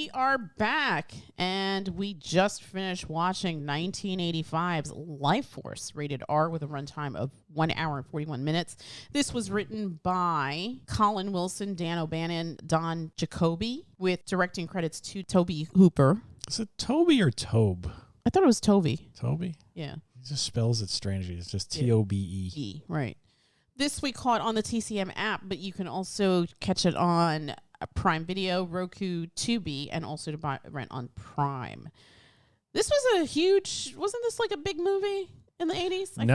We are back, and we just finished watching 1985's Lifeforce, rated R with a runtime of 1 hour and 41 minutes. This was written by Colin Wilson, Dan O'Bannon, Don Jakoby, with directing credits to Tobe Hooper. Is it Toby or Tobe? I thought it was Tobe. Toby? Yeah. He just spells it strangely. It's just Tobe. Right. This we caught on the TCM app, but you can also catch it on Prime Video, Roku, Tubi, and also to rent on Prime. This was a huge, wasn't this like a big movie in the 80s?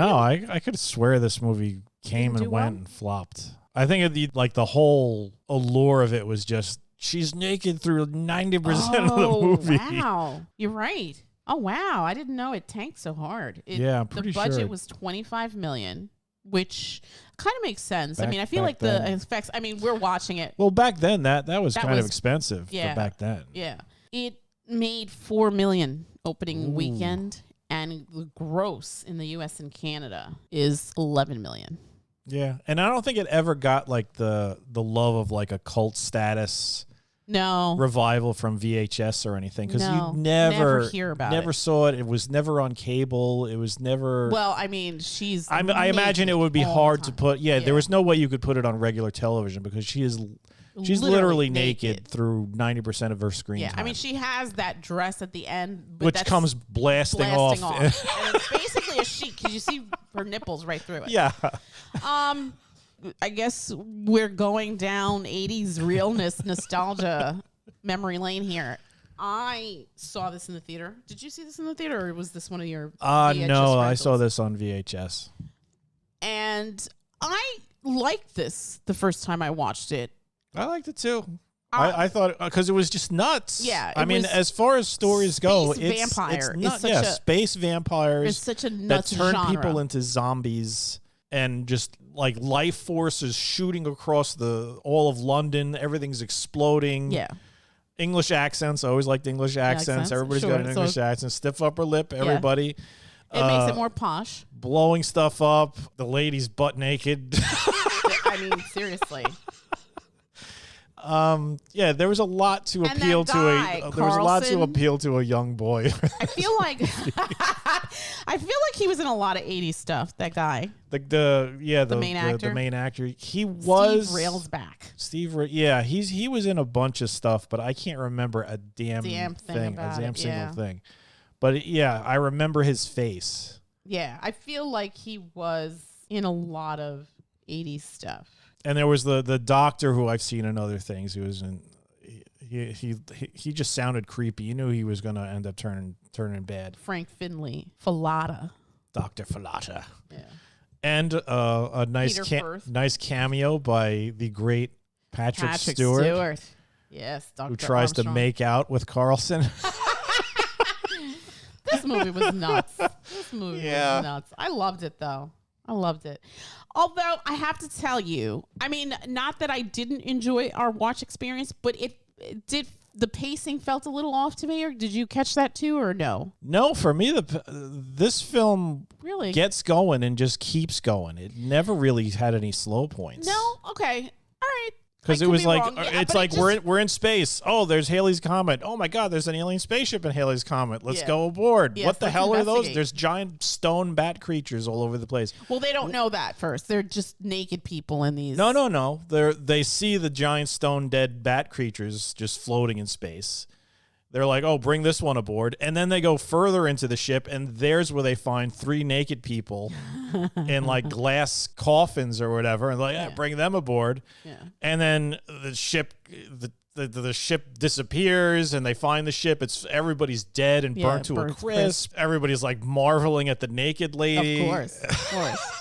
I could swear this movie came and went and flopped. I think the whole allure of it was just, she's naked through 90% of the movie. Wow. You're right. Oh, wow. I didn't know it tanked so hard. I'm pretty sure. The budget was $25 million. Which kind of makes sense. I feel like then, the effects, we're watching it. Well, back then, that was kind of expensive for back then. Yeah. It made $4 million opening weekend, and the gross in the U.S. and Canada is $11 million. Yeah, and I don't think it ever got like the love of like a cult status revival from VHS or anything, because you never hear about never saw it. It was never on cable. It was never. Well, she's. I imagine it would be hard to put. Yeah, there was no way you could put it on regular television because she's literally naked through 90% of her screen time. She has that dress at the end, but which comes blasting off. And it's basically a sheet because you see her nipples right through it. Yeah. I guess we're going down 80s realness, nostalgia, memory lane here. I saw this in the theater. Did you see this in the theater, or was this one of your VHS No, rentals? I saw this on VHS. And I liked this the first time I watched it. I liked it too. I thought, because it was just nuts. Yeah. As far as stories go, it's nuts. Space vampires. It's such a nuts that turn genre. people into zombies. And just like life force is shooting across all of London. Everything's exploding. Yeah. English accents. I always liked English accents. Everybody's got an English accent. Stiff upper lip, everybody. It makes it more posh. Blowing stuff up. The lady's butt naked. Seriously. There was a lot to appeal to there was a lot to appeal to a young boy. I feel like he was in a lot of 80s stuff, that guy. The main actor. The main actor. He was Steve Railsback. He was in a bunch of stuff, but I can't remember a damn thing, single thing. But I remember his face. Yeah, I feel like he was in a lot of 80s stuff. And there was the doctor who I've seen in other things. He was in. He just sounded creepy. You knew he was going to end up turning bad. Frank Finley, Fallata, Dr. Fallata. Yeah. And a nice cameo by the great Patrick Stewart. Yes, Dr. Who tries to make out with Carlson. This movie was nuts. Was nuts. I loved it though. I loved it. Although I have to tell you, not that I didn't enjoy our watch experience, but it did. The pacing felt a little off to me. Or did you catch that too, or no? No, for me, this film really gets going and just keeps going. It never really had any slow points. No, okay, all right. Because it was we're in space. Oh, there's Halley's Comet. Oh my God, there's an alien spaceship in Halley's Comet. Let's go aboard. What the hell are those? There's giant stone bat creatures all over the place. Well, they don't know that first. They're just naked people in these. No. They see the giant stone dead bat creatures just floating in space. They're like, oh, bring this one aboard. And then they go further into the ship, and there's where they find 3 naked people in like glass coffins or whatever. And like, bring them aboard. Yeah. And then the ship, the ship disappears, and they find the ship. Everybody's dead and burnt to a crisp. Everybody's like marveling at the naked lady. Of course.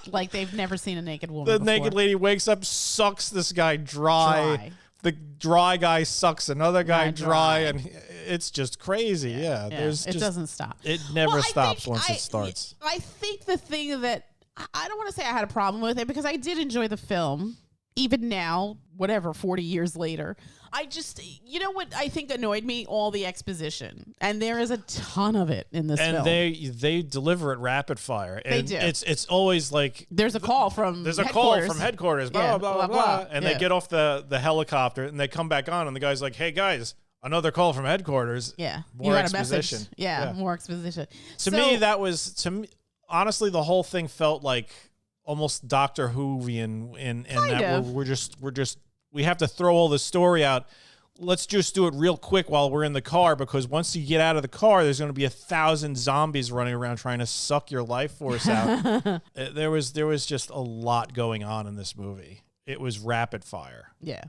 Like they've never seen a naked woman The before. Naked lady wakes up, sucks this guy dry. The dry guy sucks another guy dry, and it's just crazy. Yeah. It doesn't stop. It never stops once it starts. I think the thing that I don't want to say I had a problem with it, because I did enjoy the film, even now, 40 years later. I just, you know what I think annoyed me? All the exposition. And there is a ton of it in this film. And they deliver it rapid fire. And they do. It's always like... There's a call from headquarters, blah, blah, blah, blah. And they get off the helicopter, and they come back on, and the guy's like, hey, guys, Another call from headquarters. Yeah. More you got exposition. A message. Yeah, more exposition. To me, honestly, the whole thing felt like almost Doctor Whovian in that we have to throw all the story out. Let's just do it real quick while we're in the car, because once you get out of the car, there's going to be 1,000 zombies running around trying to suck your life force out. There was just a lot going on in this movie. It was rapid fire. Yeah.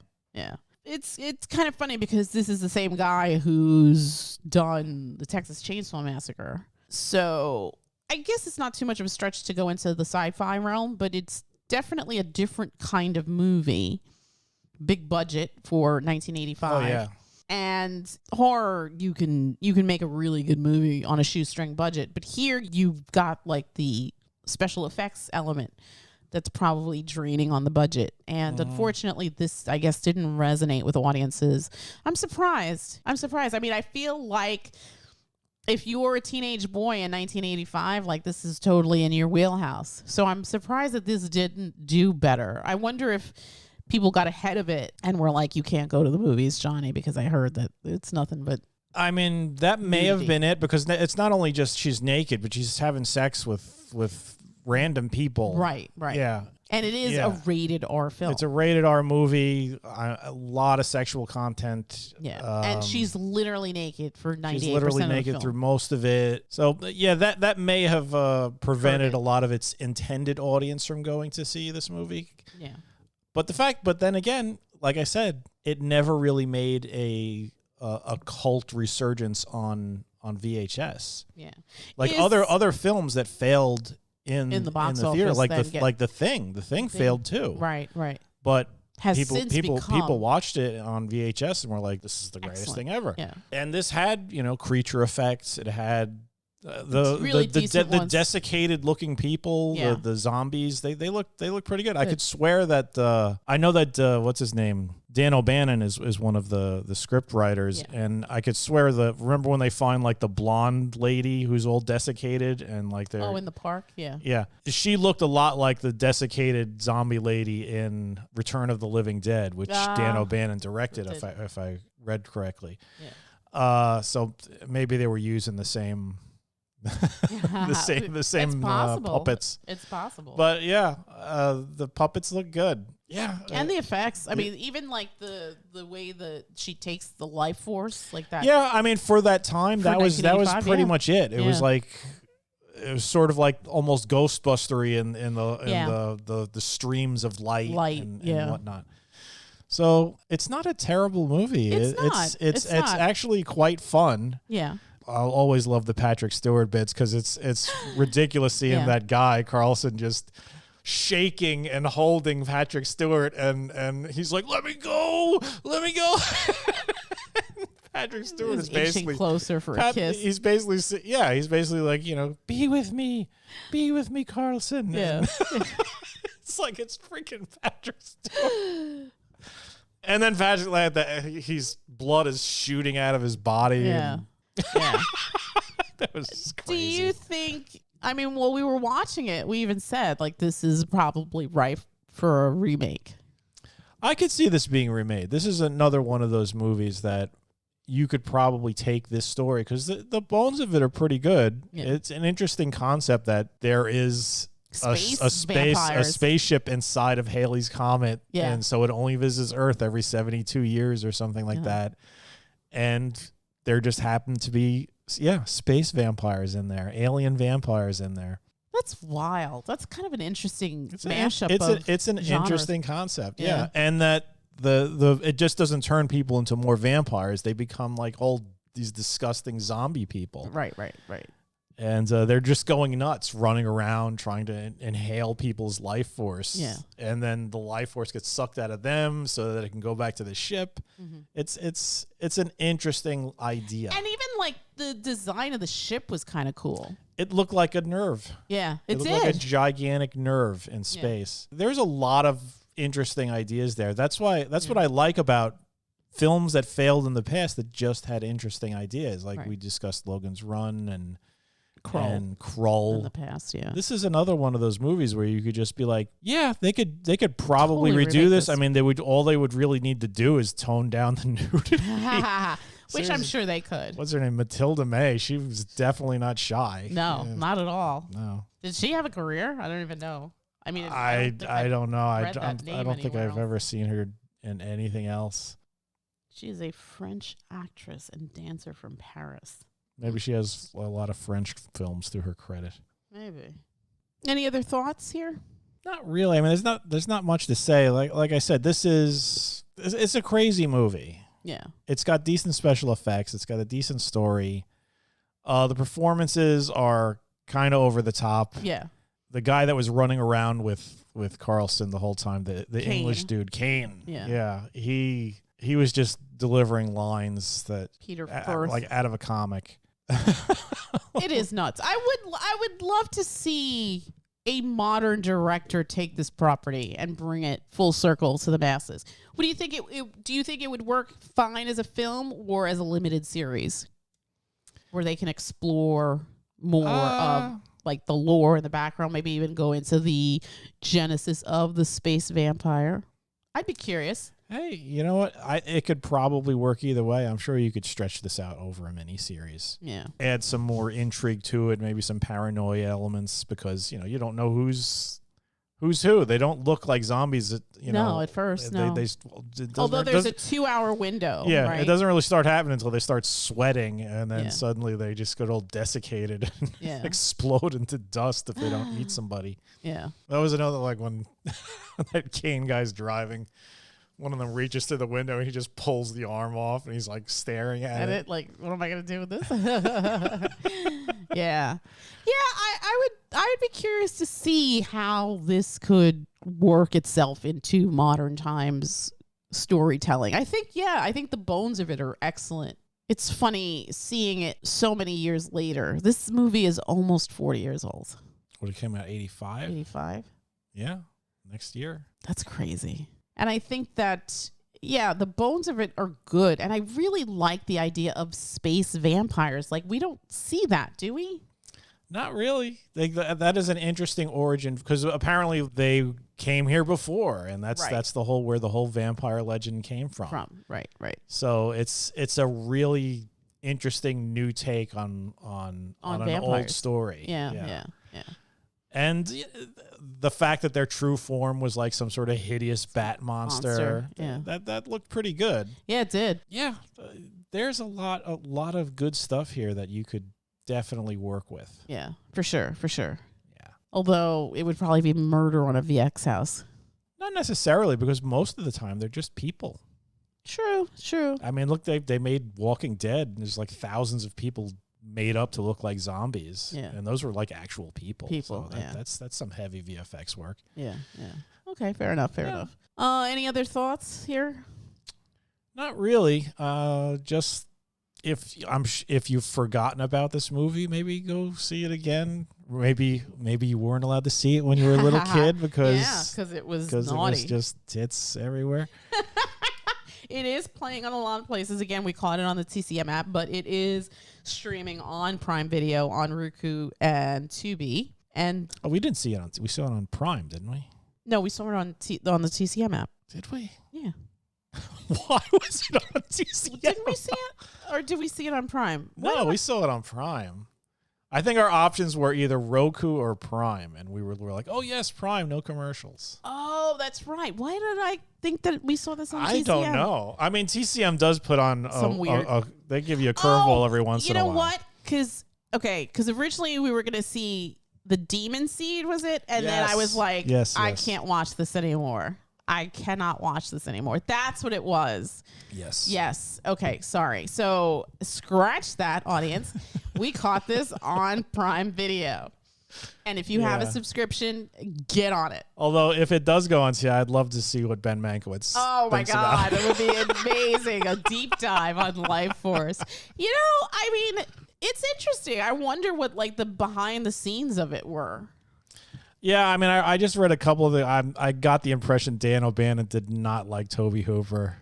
It's kind of funny because this is the same guy who's done the Texas Chainsaw Massacre. So I guess it's not too much of a stretch to go into the sci-fi realm, but it's definitely a different kind of movie. Big budget for 1985. Oh, yeah. And horror, you can make a really good movie on a shoestring budget. But here you've got like the special effects element that's probably draining on the budget. And unfortunately, this, I guess, didn't resonate with audiences. I'm surprised. I mean, I feel like if you were a teenage boy in 1985, like this is totally in your wheelhouse. So I'm surprised that this didn't do better. I wonder if people got ahead of it and were like, you can't go to the movies, Johnny, because I heard that it's nothing but... I mean, that may have been it, because it's not only just she's naked, but she's having sex with random people. Right. Yeah. And it is a rated R film. It's a rated R movie, a lot of sexual content. Yeah. And she's literally naked for 98% She's literally of the naked film. through most of it. So, yeah, that may have prevented a lot of its intended audience from going to see this movie. Yeah. But then again, like I said, it never really made a cult resurgence on VHS. Yeah. Like other films that failed in the box theater, office, like the Thing. The Thing failed too. Right. But Has people watched it on VHS and were like, "This is the greatest thing ever." Yeah. And this had creature effects. It had the desiccated looking people, the zombies. They look pretty good. I could swear that I know that what's his name, Dan O'Bannon is one of the script writers, and I could swear remember when they find like the blonde lady who's all desiccated and like they're in the park, yeah, she looked a lot like the desiccated zombie lady in Return of the Living Dead, which Dan O'Bannon directed, if I read correctly. Yeah. So maybe they were using the same. the same puppets. It's possible. But yeah, the puppets look good. Yeah. And the effects. I mean, even like the way that she takes the life force like that. Yeah, I mean, for that time, that was pretty much it. It was like it was sort of like almost Ghostbustery in the streams of light and whatnot. So it's not a terrible movie. It's actually quite fun. Yeah. I'll always love the Patrick Stewart bits because it's ridiculous seeing that guy Carlson just shaking and holding Patrick Stewart and he's like, let me go. Patrick Stewart is basically closer for a kiss. He's basically like, be with me, Carlson. Yeah. It's like it's freaking Patrick Stewart. And then Patrick, his blood is shooting out of his body. Yeah. Yeah. That was just crazy. Do you think, we were watching it, we even said, like, this is probably ripe for a remake. I could see this being remade. This is another one of those movies that you could probably take this story, because the bones of it are pretty good. Yeah. It's an interesting concept that there is a spaceship inside of Halley's Comet, and so it only visits Earth every 72 years or something like that. And there just happen to be, space vampires in there, alien vampires in there. That's wild. That's kind of an interesting mashup. It's an genres. Interesting concept, and that the it just doesn't turn people into more vampires. They become like all these disgusting zombie people. Right. And they're just going nuts, running around trying to inhale people's life force. Yeah. And then the life force gets sucked out of them so that it can go back to the ship. Mm-hmm. It's an interesting idea. And even like the design of the ship was kind of cool. It looked like a nerve. Yeah, it looked like a gigantic nerve in space. Yeah. There's a lot of interesting ideas there. That's what I like about films that failed in the past that just had interesting ideas. Like we discussed Logan's Run and Krull in the past. Yeah, this is another one of those movies where you could just be like, they could probably redo this. I mean, they would really need to do is tone down the nudity. Which I'm sure they could. What's her name? Matilda May. She was definitely not shy. No, not at all. No. Did she have a career? I don't even know. I mean, I don't know. I don't think I've ever seen her in anything else. She is a French actress and dancer from Paris. Maybe she has a lot of French films to her credit. Maybe. Any other thoughts here? Not really. I mean, there's not much to say. Like I said, it's a crazy movie. Yeah. It's got decent special effects. It's got a decent story. The performances are kind of over the top. Yeah. The guy that was running around with Carlson the whole time, the English dude, Kane. Yeah. He was just delivering lines that Peter Firth, like out of a comic. It is nuts. I would love to see a modern director take this property and bring it full circle to the masses. What do you think? Do you think it would work fine as a film or as a limited series, where they can explore more of like the lore in the background, maybe even go into the genesis of the space vampire? I'd be curious. Hey, you know what? It could probably work either way. I'm sure you could stretch this out over a miniseries. Yeah. Add some more intrigue to it, maybe some paranoia elements, because you don't know who's who. They don't look like zombies. At first, no. Although there's a 2-hour window. Yeah, right? It doesn't really start happening until they start sweating, and then suddenly they just get all desiccated and explode into dust if they don't eat somebody. Yeah. That was another, like, when that Kane guy's driving. One of them reaches to the window and he just pulls the arm off and he's like staring at it. Like, what am I gonna do with this? Yeah. I would be curious to see how this could work itself into modern times storytelling. I think the bones of it are excellent. It's funny seeing it so many years later. This movie is almost 40 years old. What, it came out 85? 85. Yeah, next year. That's crazy. And I think that, the bones of it are good. And I really like the idea of space vampires. Like, we don't see that, do we? Not really. That is an interesting origin, because apparently they came here before, and that's where the whole vampire legend came from. Right. So it's a really interesting new take on an old story. Yeah. And the fact that their true form was like some sort of hideous bat monster. That looked pretty good. Yeah, it did. Yeah, there's a lot of good stuff here that you could definitely work with. Yeah, for sure. Yeah. Although it would probably be murder on a VX house. Not necessarily, because most of the time they're just people. True. I mean, look, they made Walking Dead, and there's like thousands of people made up to look like zombies. Yeah. And those were like actual people. So yeah. That's some heavy VFX work. Yeah. Okay, fair enough. Any other thoughts here? Not really. Just if you've forgotten about this movie, maybe go see it again. Maybe you weren't allowed to see it when you were a little kid because it was naughty. It was just tits everywhere. It is playing on a lot of places. Again, we caught it on the TCM app, but it is streaming on Prime Video, on Roku, and Tubi. And we didn't see it we saw it on Prime, didn't we? No, we saw it on the TCM app. Did we? Yeah. Why was it on TCM? Didn't we see it? Or did we see it on Prime? No, we saw it on Prime. I think our options were either Roku or Prime, and we were like, oh, yes, Prime, no commercials. Oh, that's right. Why did I think that we saw this on TCM? I don't know. I mean, TCM does put on some weird... they give you a curveball every once in a while. You know what? Because originally we were going to see The Demon Seed, was it? And then I was like, I can't watch this anymore. I cannot watch this anymore. That's what it was. Yes. Okay, sorry. So scratch that, audience. We caught this on Prime Video. And if you have a subscription, get on it. Although if it does go on TCM, I'd love to see what Ben Mankiewicz Oh my thinks God, about it would be amazing. A deep dive on Lifeforce. I mean, it's interesting. I wonder what like the behind the scenes of it were. Yeah, I mean, I just read a couple of I got the impression Dan O'Bannon did not like Tobe Hooper,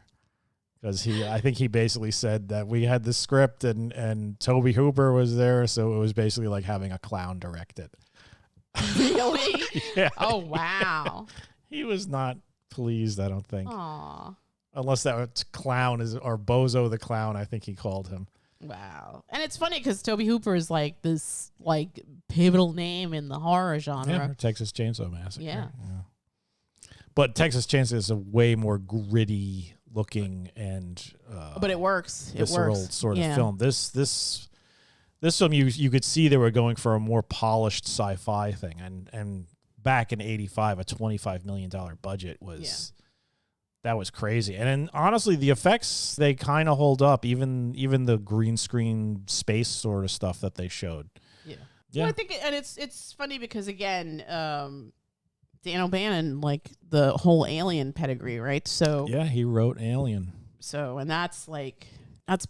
because I think he basically said that we had the script and Tobe Hooper was there, so it was basically like having a clown direct it. Really? Yeah. Oh, wow. He was not pleased, I don't think. Aw. Unless that clown is, or Bozo the Clown, I think he called him. Wow. And it's funny because Tobe Hooper is like this like pivotal name in the horror genre. Yeah, Texas Chainsaw Massacre. Yeah. But Texas Chainsaw is a way more gritty looking and but it works. Visceral sort of film. This film you could see they were going for a more polished sci-fi thing, and back in '85 a $25 million budget was that was crazy. And then honestly the effects, they kind of hold up, even the green screen space sort of stuff that they showed. Yeah. Well, I think and it's funny because again Dan O'Bannon, like the whole Alien pedigree, right? So yeah, he wrote Alien. So, and that's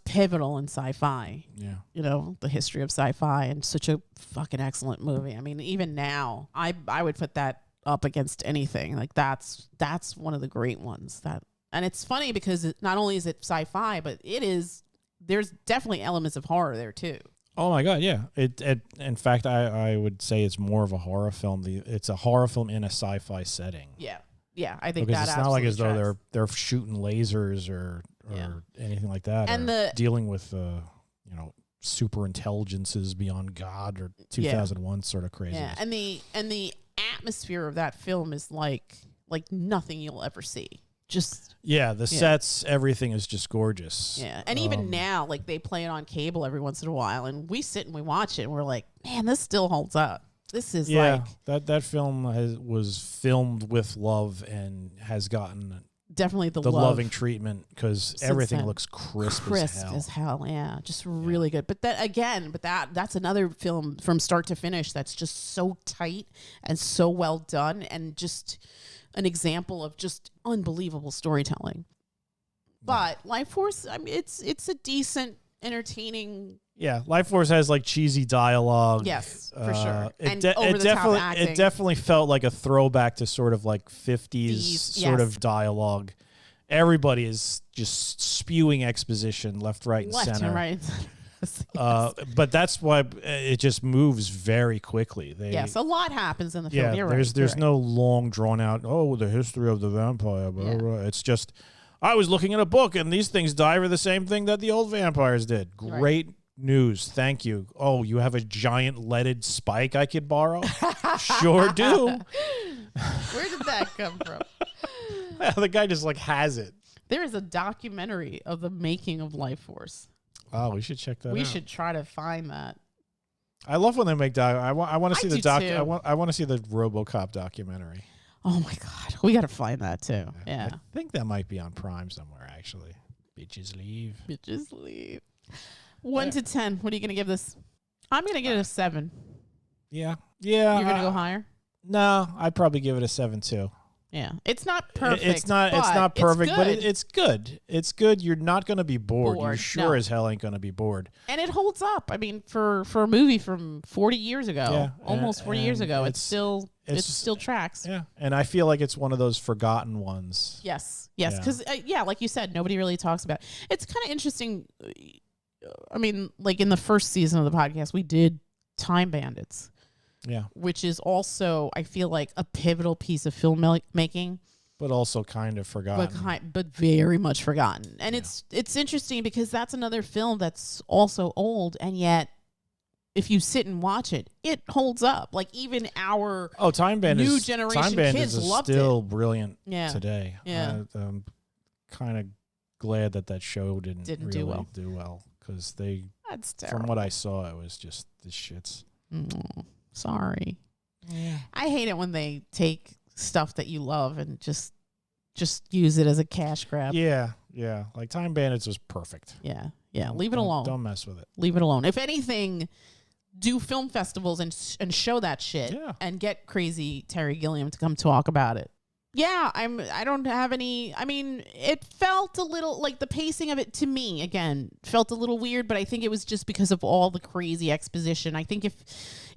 pivotal in sci-fi. Yeah. You know, the history of sci-fi, and such a fucking excellent movie. I mean, even now, I would put that up against anything. Like that's one of the great ones. And it's funny because not only is it sci-fi, but there's definitely elements of horror there too. Oh my God, yeah. It in fact, I would say it's more of a horror film. It's a horror film in a sci-fi setting. Yeah. Yeah, I think because that it's not like as tracks. though they're shooting lasers or anything like that, and dealing with super intelligences beyond God or 2001 sort of crazy. Yeah, and the atmosphere of that film is like nothing you'll ever see. Just the sets, everything is just gorgeous. Yeah, and even now, like they play it on cable every once in a while, and we sit and we watch it, and we're like, man, this still holds up. This is that film was filmed with love and has gotten definitely the loving treatment because everything looks crisp as hell. Yeah, just really good. But that's another film from start to finish that's just so tight and so well done, and just an example of just unbelievable storytelling. But Lifeforce, I mean, it's a decent, entertaining. Yeah, Lifeforce has like cheesy dialogue. Yes, for sure. It definitely felt like a throwback to sort of like 50s sort of dialogue. Everybody is just spewing exposition left, right, and center. But that's why it just moves very quickly. A lot happens in the film. Yeah, there's no long drawn out, the history of the vampire. Blah, blah. It's just, I was looking at a book and these things die for the same thing that the old vampires did. Great news. Thank you. Oh, you have a giant leaded spike I could borrow? Sure do. Where did that come from? The guy just like has it. There is a documentary of the making of Lifeforce. Oh, we should check that out. We should try to find that. I love when they make I want to see the doc. I want to see the RoboCop documentary. Oh my God, we got to find that too. Yeah, I think that might be on Prime somewhere actually. Bitches leave. 1 to 10. What are you gonna give this? I'm gonna give it a 7. Yeah. You're gonna go higher? No, I'd probably give it a 7 too. Yeah, it's not perfect. It's not perfect, but it's good. It's good. You're not going to be bored. You sure as hell ain't going to be bored. And it holds up. I mean, for a movie from 40 years ago, almost 40 years ago, it still tracks. Yeah, and I feel like it's one of those forgotten ones. Yes, because like you said, nobody really talks about it. It's kind of interesting. I mean, like in the first season of the podcast, we did Time Bandits. Yeah, which is also, I feel like, a pivotal piece of filmmaking, but also kind of forgotten, but very much forgotten. And it's interesting because that's another film that's also old, and yet if you sit and watch it, it holds up. Like even our Time Bandits, new generation Time Bandits kids is loved still it. Brilliant today. Yeah, I'm kind of glad that show didn't really do well because that's terrible. From what I saw, it was just the shits. Sorry. Yeah. I hate it when they take stuff that you love and just use it as a cash grab. Yeah. Like Time Bandits was perfect. Yeah. Leave it alone. Don't mess with it. Leave it alone. If anything, do film festivals and show that shit. Yeah. And get crazy Terry Gilliam to come talk about it. Yeah, I don't have any. I mean, it felt a little like the pacing of it to me again felt a little weird, but I think it was just because of all the crazy exposition. I think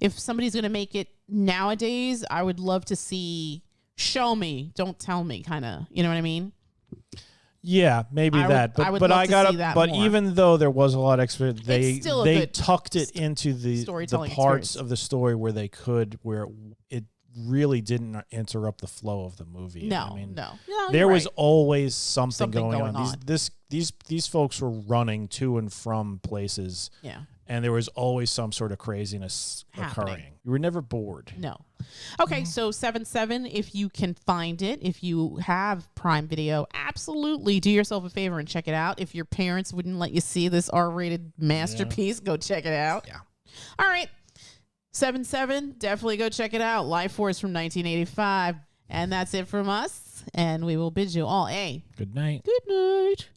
if somebody's going to make it nowadays, I would love to see show me, don't tell me kind of, you know what I mean? Yeah, maybe that. But I got it. But more. Even though there was a lot of exposition, they tucked it into the parts of the story where they could, where it really didn't interrupt the flow of the movie. No, I mean, no. there you're was right. always something Something going going on. on. These folks were running to and from places. Yeah. And there was always some sort of craziness Happening. occurring. You were never bored. No. Okay, so 7/7, if you can find it, if you have Prime Video, absolutely do yourself a favor and check it out. If your parents wouldn't let you see this R-rated masterpiece, go check it out. Yeah. All right. 7/7, definitely go check it out. Lifeforce from 1985. And that's it from us. And we will bid you all a Good night. good night.